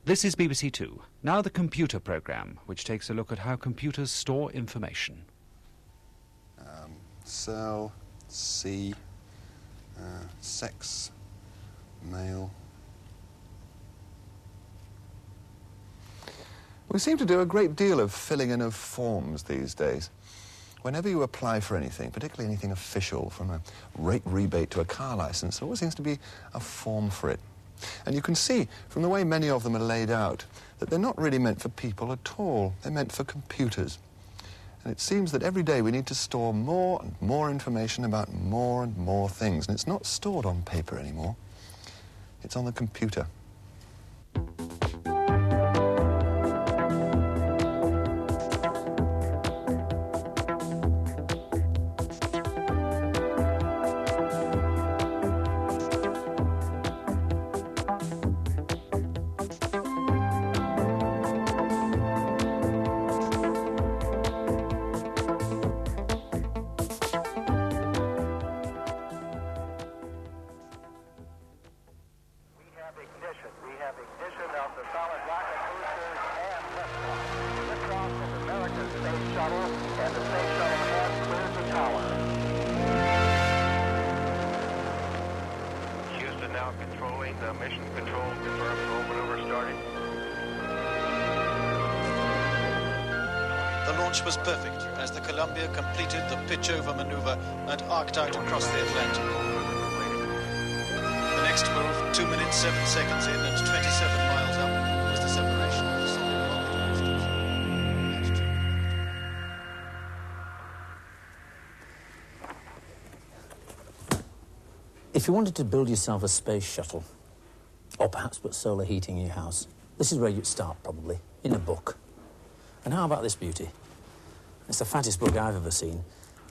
This is BBC Two. Now the computer programme, which takes a look at how computers store information. Cell, C, sex, male. We seem to do a great deal of filling in of forms these days. Whenever you apply for anything, particularly anything official, from a rate rebate to a car licence, there always seems to be a form for it. And you can see from the way many of them are laid out that they're not really meant for people at all. They're meant for computers. And it seems that every day we need to store more and more information about more and more things. And it's not stored on paper anymore. It's on the computer. The launch was perfect as the Columbia completed the pitch-over maneuver and arced out across the Atlantic. The next move, 2 minutes 7 seconds in and 27 miles up, was the separation of the solid rocket boosters. If you wanted to build yourself a space shuttle, or perhaps put solar heating in your house, this is where you'd start, probably, in a book. And how about this beauty? It's the fattest book I've ever seen.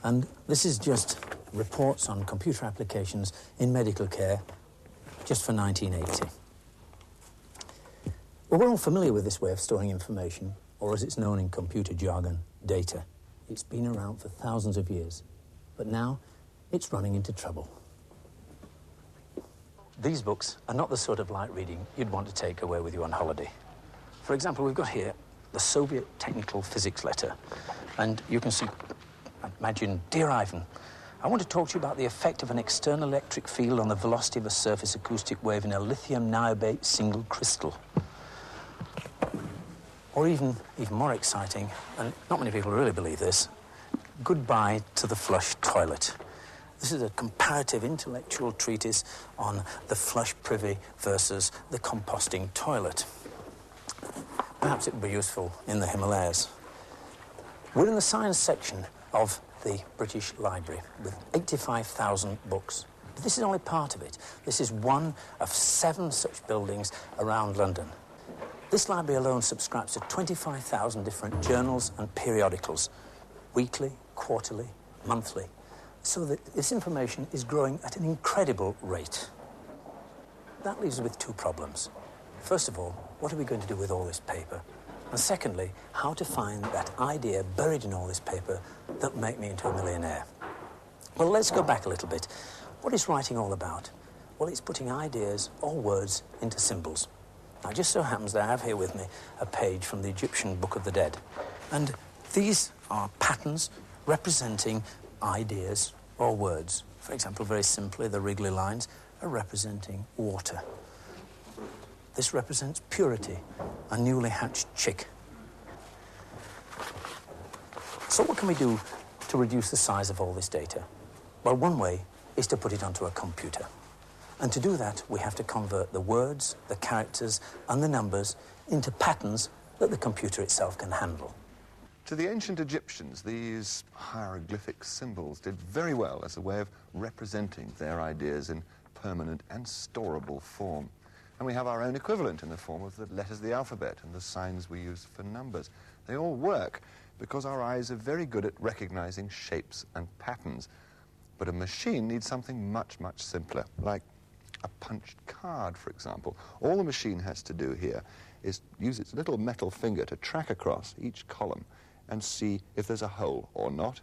And this is just reports on computer applications in medical care just for 1980. Well, we're all familiar with this way of storing information, or as it's known in computer jargon, data. It's been around for thousands of years. But now, it's running into trouble. These books are not the sort of light reading you'd want to take away with you on holiday. For example, we've got here the Soviet Technical Physics Letter. And you can see, imagine, Dear Ivan, I want to talk to you about the effect of an external electric field on the velocity of a surface acoustic wave in a lithium niobate single crystal. Or even more exciting, and not many people really believe this, Goodbye to the Flush Toilet. This is a comparative intellectual treatise on the flush privy versus the composting toilet. Perhaps it would be useful in the Himalayas. We're in the science section of the British Library with 85,000 books. But this is only part of it. This is one of 7 such buildings around London. This library alone subscribes to 25,000 different journals and periodicals, weekly, quarterly, monthly. So that this information is growing at an incredible rate. That leaves us with 2 problems. First of all, what are we going to do with all this paper? And secondly, how to find that idea buried in all this paper that will make me into a millionaire? Well, let's go back a little bit. What is writing all about? Well, it's putting ideas or words into symbols. Now, it just so happens that I have here with me a page from the Egyptian Book of the Dead. And these are patterns representing ideas or words. For example, very simply, the wriggly lines are representing water. This represents purity, a newly hatched chick. So what can we do to reduce the size of all this data? Well, one way is to put it onto a computer. And to do that, we have to convert the words, the characters, and the numbers into patterns that the computer itself can handle. To the ancient Egyptians, these hieroglyphic symbols did very well as a way of representing their ideas in permanent and storable form. And we have our own equivalent in the form of the letters of the alphabet and the signs we use for numbers. They all work because our eyes are very good at recognizing shapes and patterns. But a machine needs something much, much simpler, like a punched card, for example. All the machine has to do here is use its little metal finger to track across each column and see if there's a hole or not,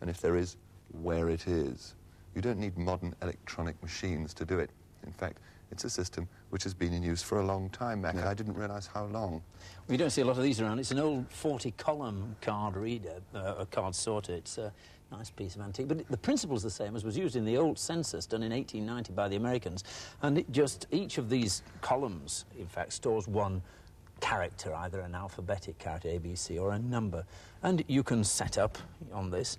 and if there is, where it is. You don't need modern electronic machines to do it. In fact, It's a system which has been in use for a long time, Mac. Yeah. I didn't realise how long. We don't see a lot of these around. It's an old 40-column card reader, a card sorter. It's a nice piece of antique. But the principle's the same as was used in the old census done in 1890 by the Americans. And each of these columns, in fact, stores one character, either an alphabetic character, A, B, C, or a number. And you can set up on this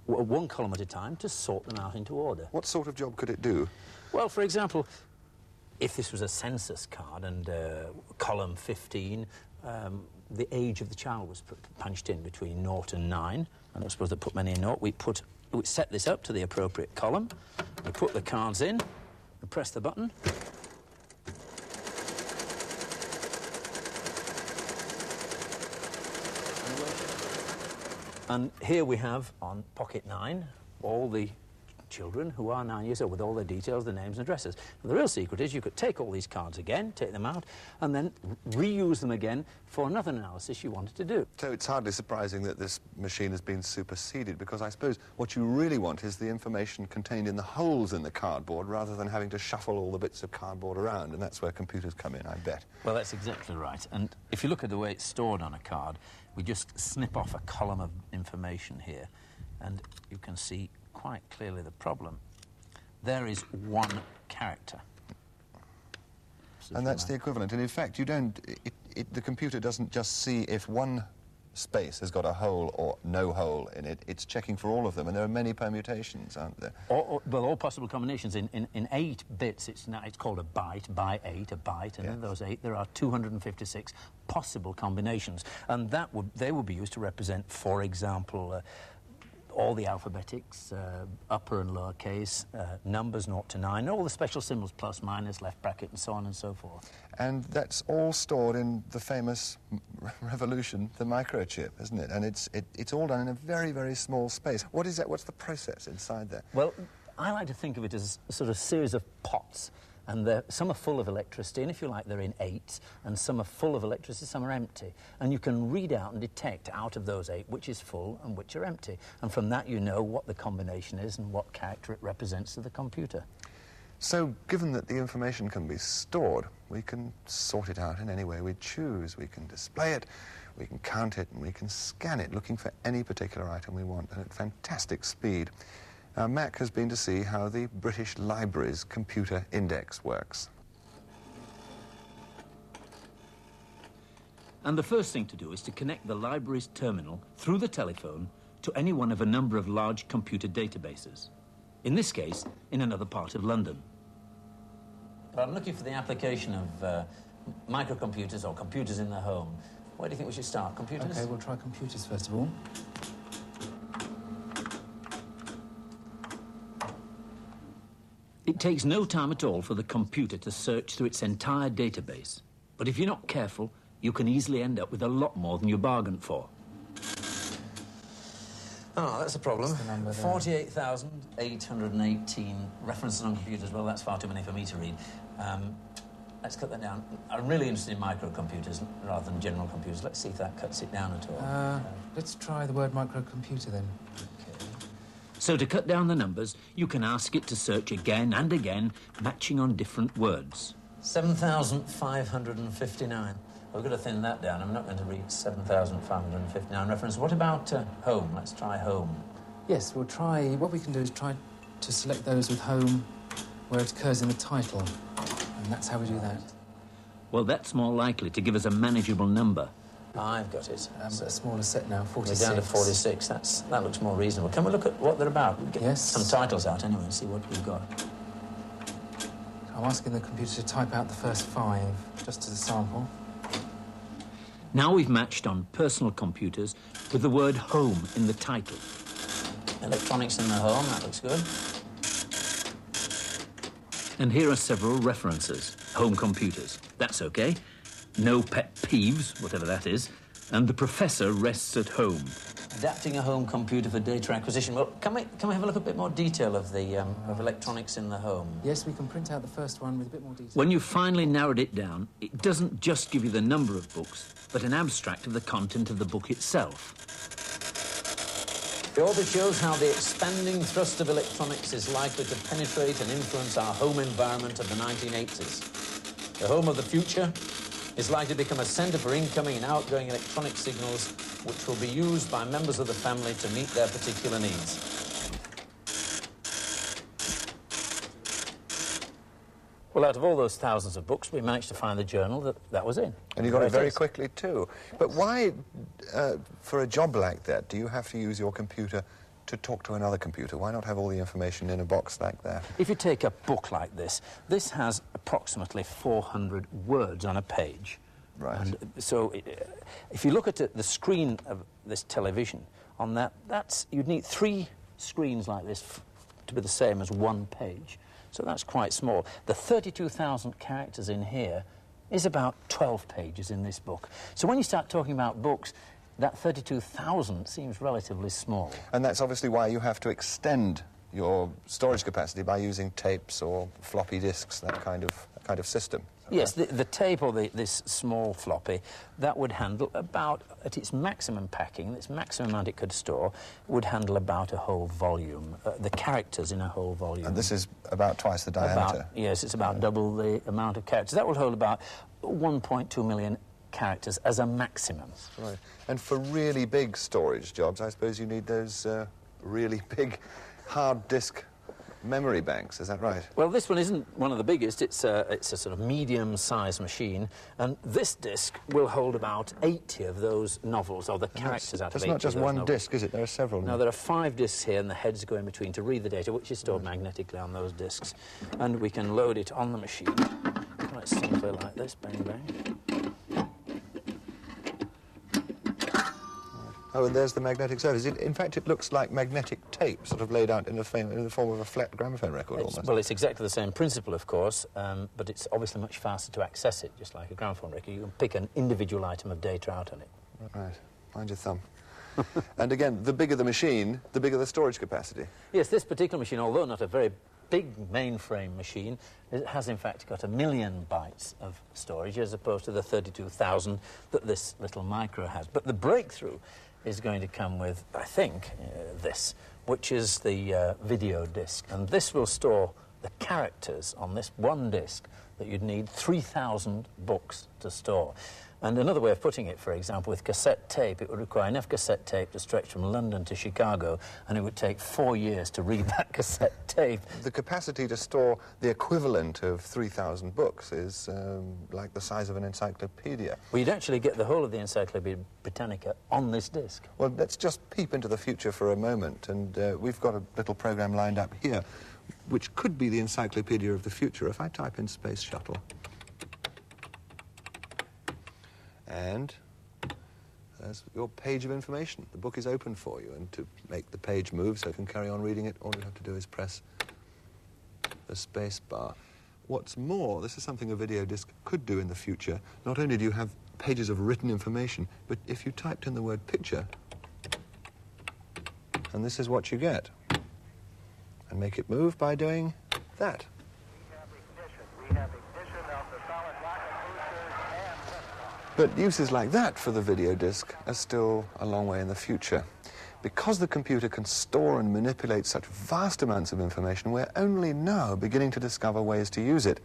one column at a time to sort them out into order. What sort of job could it do? Well, for example, if this was a census card and column 15, the age of the child was punched in between 0 and 9. I don't suppose they put many in 0. We set this up to the appropriate column. We put the cards in, we press the button. And here we have on pocket 9 all the children who are 9 years old with all their details, their names and addresses. And the real secret is you could take all these cards again, take them out, and then reuse them again for another analysis you wanted to do. So it's hardly surprising that this machine has been superseded, because I suppose what you really want is the information contained in the holes in the cardboard rather than having to shuffle all the bits of cardboard around, and that's where computers come in, I bet. Well, that's exactly right. And if you look at the way it's stored on a card, we just snip off a column of information here, and you can see quite clearly the problem. There is one character. And that's the equivalent. And in fact, the computer doesn't just see if one space has got a hole or no hole in it. It's checking for all of them, and there are many permutations, aren't there? Well, all possible combinations. In 8 bits, it's called a byte, by 8, a byte, and in those 8 there are 256 possible combinations, and they would be used to represent, for example, all the alphabetics, upper and lower case, numbers 0 to 9, all the special symbols, plus, minus, left bracket, and so on and so forth. And that's all stored in the famous revolution, the microchip, isn't it? And it's all done in a very, very small space. What is that? What's the process inside there? Well, I like to think of it as a sort of series of pots. And some are full of electricity, and if you like, they're in 8, and some are full of electricity, some are empty. And you can read out and detect out of those 8 which is full and which are empty. And from that you know what the combination is and what character it represents to the computer. So, given that the information can be stored, we can sort it out in any way we choose. We can display it, we can count it, and we can scan it, looking for any particular item we want, and at fantastic speed. Now, Mac has been to see how the British Library's computer index works. And the first thing to do is to connect the library's terminal through the telephone to any one of a number of large computer databases. In this case, in another part of London. I'm looking for the application of microcomputers or computers in the home. Where do you think we should start? Computers? OK, we'll try computers first of all. It takes no time at all for the computer to search through its entire database. But if you're not careful, you can easily end up with a lot more than you bargained for. Oh, that's a problem. 48,818 references on computers. Well, that's far too many for me to read. Let's cut that down. I'm really interested in microcomputers rather than general computers. Let's see if that cuts it down at all. Let's try the word microcomputer then. So to cut down the numbers, you can ask it to search again and again, matching on different words. 7,559. We've got to thin that down. I'm not going to read 7,559 references. What about home? Let's try home. Yes, we'll try... What we can do is try to select those with home where it occurs in the title. And that's how we do that. Well, that's more likely to give us a manageable number. I've got it. A smaller set now, 46. We're down to 46. That looks more reasonable. Can we look at what they're about? Get yes. Some titles out anyway and see what we've got. I'm asking the computer to type out the first 5, just as a sample. Now we've matched on personal computers with the word home in the title. Electronics in the home, that looks good. And here are several references. Home computers, that's OK. No pet peeves, whatever that is. And the professor rests at home. Adapting a home computer for data acquisition. Well, can we have a look at a bit more detail of the of electronics in the home? Yes, we can print out the first one with a bit more detail. When you've finally narrowed it down, it doesn't just give you the number of books, but an abstract of the content of the book itself. The orbit shows how the expanding thrust of electronics is likely to penetrate and influence our home environment of the 1980s. The home of the future is likely to become a centre for incoming and outgoing electronic signals, which will be used by members of the family to meet their particular needs. Well, out of all those thousands of books, we managed to find the journal that was in. And you got it very quickly, too. But why, for a job like that, do you have to use your computer to talk to another computer? Why not have all the information in a box like that? If you take a book like this has approximately 400 words on a page. Right. And so if you look at the screen of this television, on you'd need 3 screens like this to be the same as one page. So that's quite small. The 32,000 characters in here is about 12 pages in this book. So when you start talking about books, that 32,000 seems relatively small. And that's obviously why you have to extend your storage capacity by using tapes or floppy disks, that kind of system. Yes, the tape or this small floppy, that would handle about, at its maximum packing, its maximum amount it could store, would handle about a whole volume, the characters in a whole volume. And this is about twice the diameter? Yes, it's about double the amount of characters. That would hold about 1.2 million characters as a maximum. Right. And for really big storage jobs, I suppose you need those really big hard disk memory banks, is that right? Well, this one isn't one of the biggest. It's a sort of medium-sized machine, and this disc will hold about 80 of those novels, or the characters out of 80. That's not just one novels. disc, is it? There are several. No, there are 5 discs here, and the heads go in between to read the data, which is stored magnetically on those discs. And we can load it on the machine quite simply like this, bang, bang. Oh, and there's the magnetic surface. In fact, it looks like magnetic tape, sort of laid out in the form of a flat gramophone record, almost. Well, it's exactly the same principle, of course, but it's obviously much faster to access it, just like a gramophone record. You can pick an individual item of data out on it. Right. Mind your thumb. And again, the bigger the machine, the bigger the storage capacity. Yes, this particular machine, although not a very big mainframe machine, it has in fact got 1 million bytes of storage, as opposed to the 32,000 that this little micro has. But the breakthrough is going to come with, I think, this, which is the video disc. And this will store the characters on this one disc that you'd need 3,000 books to store. And another way of putting it, for example, with cassette tape, it would require enough cassette tape to stretch from London to Chicago, and it would take 4 years to read that cassette tape. The capacity to store the equivalent of 3,000 books is like the size of an encyclopedia. Well, you'd actually get the whole of the Encyclopedia Britannica on this disc. Well, let's just peep into the future for a moment, and we've got a little program lined up here, which could be the Encyclopedia of the Future. If I type in Space Shuttle, and there's your page of information. The book is open for you, and to make the page move so you can carry on reading it, all you have to do is press the space bar. What's more, this is something a video disc could do in the future. Not only do you have pages of written information, but if you typed in the word picture, and this is what you get. And make it move by doing that. But uses like that for the video disc are still a long way in the future. Because the computer can store and manipulate such vast amounts of information, we're only now beginning to discover ways to use it.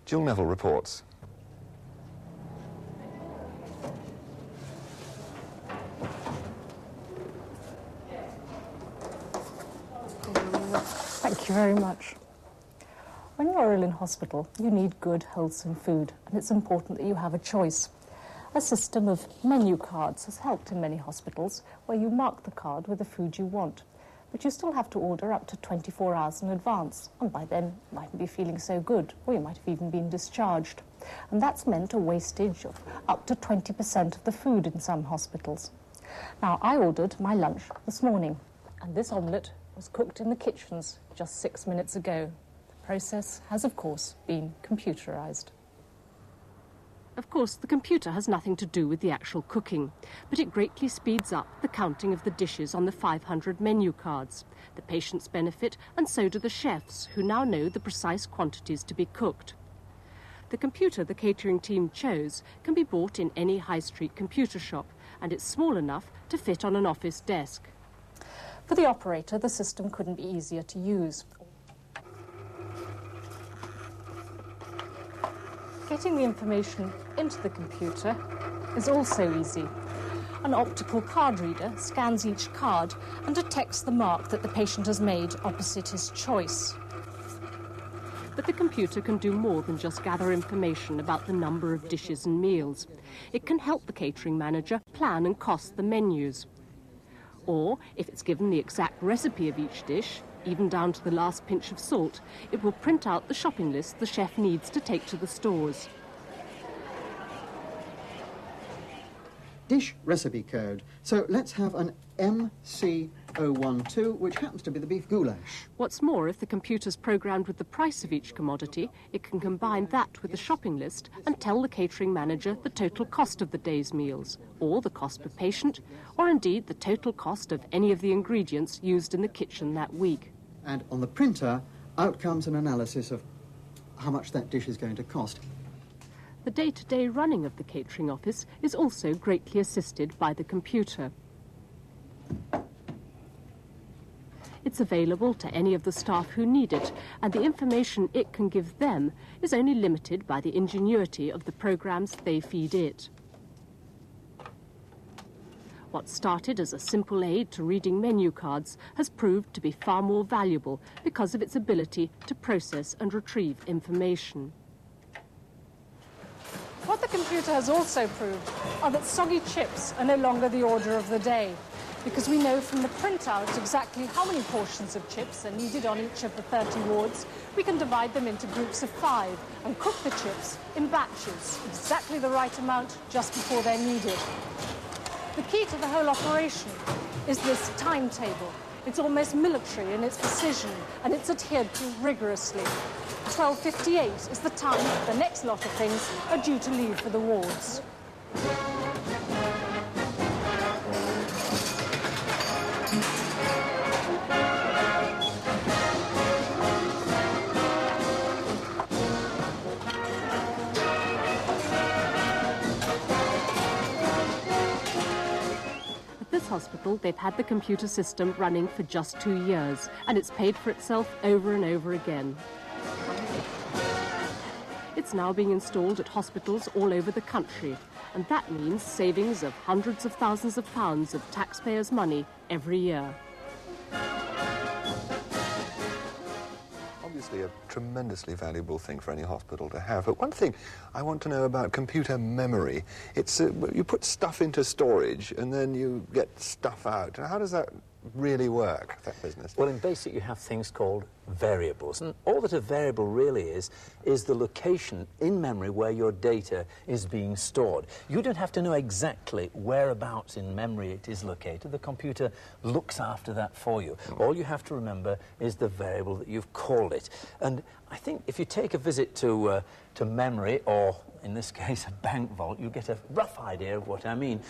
Jill Neville reports. Thank you very much. When you're ill in hospital, you need good, wholesome food, and it's important that you have a choice. A system of menu cards has helped in many hospitals, where you mark the card with the food you want. But you still have to order up to 24 hours in advance, and by then you mightn't be feeling so good, or you might have even been discharged. And that's meant a wastage of up to 20% of the food in some hospitals. Now, I ordered my lunch this morning, and this omelette was cooked in the kitchens just 6 minutes ago. The process has, of course, been computerized. Of course, the computer has nothing to do with the actual cooking, but it greatly speeds up the counting of the dishes on the 500 menu cards. The patients benefit, and so do the chefs, who now know the precise quantities to be cooked. The computer the catering team chose can be bought in any high street computer shop, and it's small enough to fit on an office desk. For the operator, the system couldn't be easier to use. Getting the information into the computer is also easy. An optical card reader scans each card and detects the mark that the patient has made opposite his choice. But the computer can do more than just gather information about the number of dishes and meals. It can help the catering manager plan and cost the menus. Or, if it's given the exact recipe of each dish, even down to the last pinch of salt, it will print out the shopping list the chef needs to take to the stores. Dish recipe code. So let's have an MC012, which happens to be the beef goulash. What's more, if the computer's programmed with the price of each commodity, it can combine that with the shopping list and tell the catering manager the total cost of the day's meals, or the cost per patient, or indeed the total cost of any of the ingredients used in the kitchen that week. And on the printer, out comes an analysis of how much that dish is going to cost. The day-to-day running of the catering office is also greatly assisted by the computer. It's available to any of the staff who need it, and the information it can give them is only limited by the ingenuity of the programs they feed it. What started as a simple aid to reading menu cards has proved to be far more valuable because of its ability to process and retrieve information. What the computer has also proved are that soggy chips are no longer the order of the day, because we know from the printout exactly how many portions of chips are needed on each of the 30 wards. We can divide them into groups of 5 and cook the chips in batches, exactly the right amount just before they're needed. The key to the whole operation is this timetable. It's almost military in its precision, and it's adhered to rigorously. 12:58 is the time the next lot of things are due to leave for the wards. At this hospital, they've had the computer system running for just 2 years, and it's paid for itself over and over again. It's now being installed at hospitals all over the country, and that means savings of hundreds of thousands of pounds of taxpayers' money every year. Obviously a tremendously valuable thing for any hospital to have. But one thing I want to know about computer memory, it's you put stuff into storage and then you get stuff out. How does that really work, that business? Well, in BASIC you have things called variables, and all that a variable really is the location in memory where your data is being stored. You don't have to know exactly whereabouts in memory it is located. The computer looks after that for you. All you have to remember is the variable that you've called it. And I think if you take a visit to memory, or in this case a bank vault, you get a rough idea of what I mean.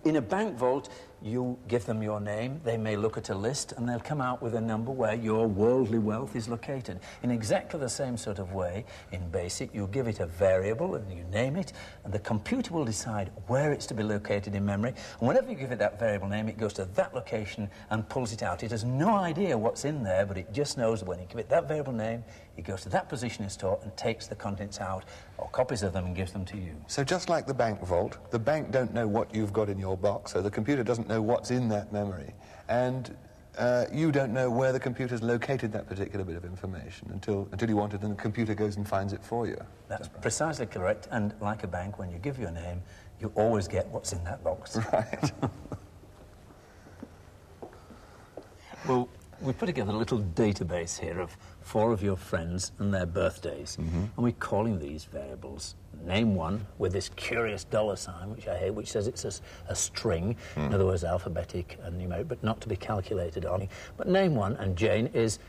In a bank vault, you give them your name, they may look at a list, and they'll come out with a number where your worldly wealth is located. In exactly the same sort of way, in BASIC, you give it a variable and you name it, and the computer will decide where it's to be located in memory. And whenever you give it that variable name, it goes to that location and pulls it out. It has no idea what's in there, but it just knows that when you give it that variable name, it goes to that position in store and takes the contents out, or copies of them, and gives them to you. So just like the bank vault, the bank don't know what you've got in your box, so the computer doesn't know what's in that memory. And you don't know where the computer's located that particular bit of information until you want it, and the computer goes and finds it for you. That's precisely correct, and like a bank, when you give your name, you always get what's in that box. Right. Well, we put together a little database here of 4 of your friends and their birthdays, and we're calling these variables. Name one with this curious $sign, which I hate, which says it's a string, in other words, alphabetic and numeric, but not to be calculated on. But name one, and Jane, is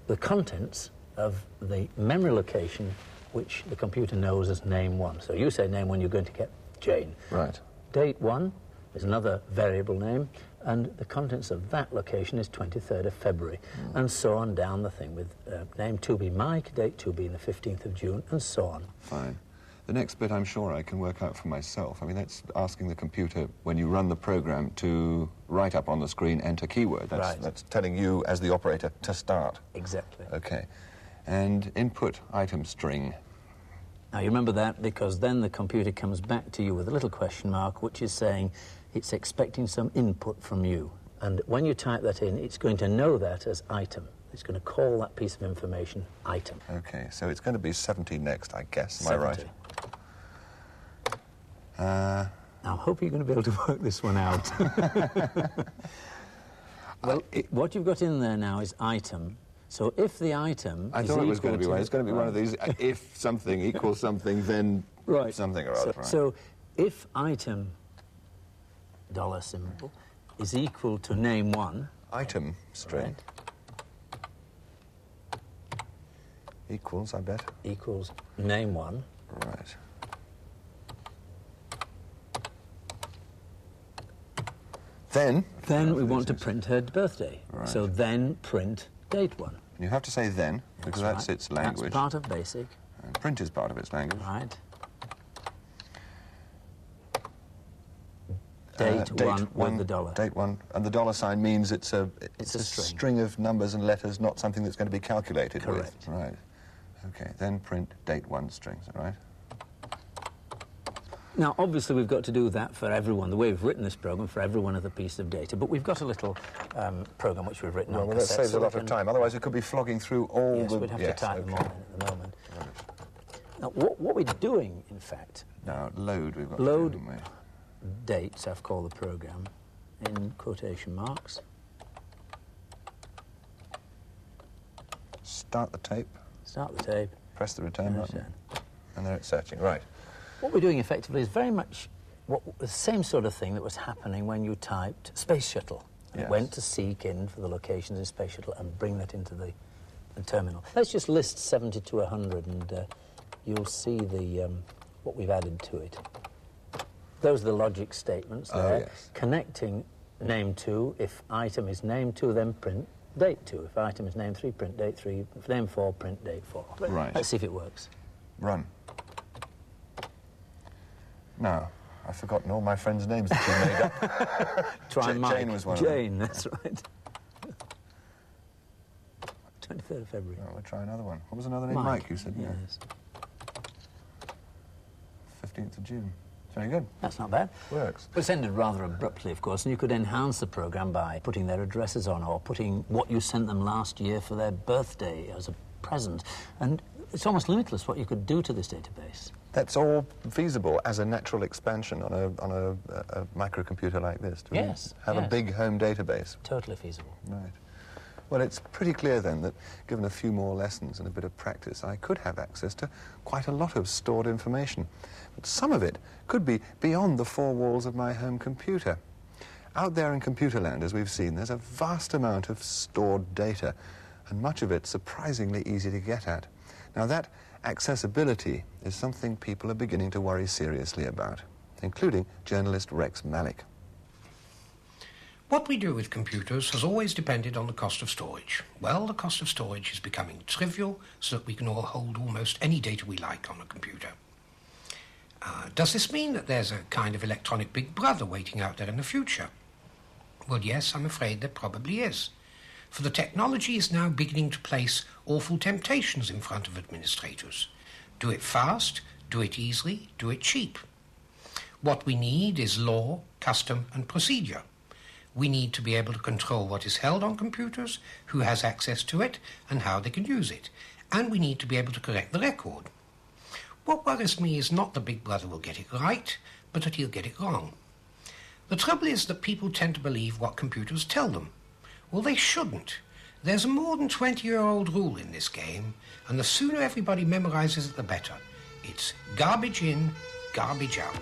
the contents of the memory location which the computer knows as name one. So you say name one, you're going to get Jane. Right. Date one is another variable name, and the contents of that location is 23rd of February, and so on down the thing, with name 2 being Mike, date 2 being the 15th of June, and so on. Fine. The next bit I'm sure I can work out for myself. I mean, that's asking the computer, when you run the program, to write up on the screen, enter keyword. That's telling you, as the operator, to start. Exactly. Okay. And input item string. Now, you remember that because then the computer comes back to you with a little question mark, which is saying it's expecting some input from you. And when you type that in, it's going to know that as item. It's going to call that piece of information item. Okay, so it's going to be 70 next, I guess. Am 70. I right? Now, I hope you're going to be able to work this one out. Well, what you've got in there now is item. So if the item I thought it was going to be one. It's going to be one of these, if something equals something, then something or other. So if item $ symbol is equal to name 1... Item string. Equals, I bet. Equals name 1. Right. Then we want to print her birthday. Right. So then print date 1. You have to say then, because that's its language. That's part of BASIC. And print is part of its language. Right. Date 1 with the dollar. Date 1. And the $ means it's a string of numbers and letters, not something that's going to be calculated Correct. with. Right. Okay, then print date 1 strings, all right? Now, obviously, we've got to do that for everyone, the way we've written this program, for every one of the piece of data. But we've got a little program which we've written on Well, cassette. that saves a lot of time. Otherwise, it could be flogging through all yes, the... we'd have to type them all in at the moment. Now, what we're doing, in fact... Now, load we've got load to do, haven't we? dates, I've called the program, in quotation marks. Start the tape. Start the tape. Press the return button. And then it's searching. Right. What we're doing effectively is very much the same sort of thing that was happening when you typed Space Shuttle. Yes. It went to seek in for the locations in Space Shuttle and bring that into the terminal. Let's just list 70 to 100 and you'll see what we've added to it. Those are the logic statements there. Yes. Connecting name 2. If item is name 2, then print date 2. If item is name 3, print date 3. If name 4, print date 4. Right. Let's see if it works. Run. No, I've forgotten all my friends' names that you made up. Try Mike. Jane was one Jane, of them. that's right. 23rd of February. Oh, we'll try another one. What was another name? Mike, you said? Yes. 15th of June. Very good. That's not bad. Works. But it's ended rather abruptly, of course, and you could enhance the programme by putting their addresses on or putting what you sent them last year for their birthday as a present. And it's almost limitless what you could do to this database. That's all feasible as a natural expansion on a microcomputer like this. Yes. Have a big home database. Totally feasible. Right. Well, it's pretty clear then that, given a few more lessons and a bit of practice, I could have access to quite a lot of stored information. But some of it could be beyond the four walls of my home computer. Out there in computer land, as we've seen, there's a vast amount of stored data, and much of it surprisingly easy to get at. Now, that accessibility is something people are beginning to worry seriously about, including journalist Rex Malik. What we do with computers has always depended on the cost of storage. Well, the cost of storage is becoming trivial so that we can all hold almost any data we like on a computer. Does this mean that there's a kind of electronic big brother waiting out there in the future? Well, yes, I'm afraid there probably is. For the technology is now beginning to place awful temptations in front of administrators. Do it fast, do it easily, do it cheap. What we need is law, custom, and procedure. We need to be able to control what is held on computers, who has access to it, and how they can use it. And we need to be able to correct the record. What worries me is not that Big Brother will get it right, but that he'll get it wrong. The trouble is that people tend to believe what computers tell them. Well, they shouldn't. There's a more than 20-year-old rule in this game, and the sooner everybody memorizes it, the better. It's garbage in, garbage out.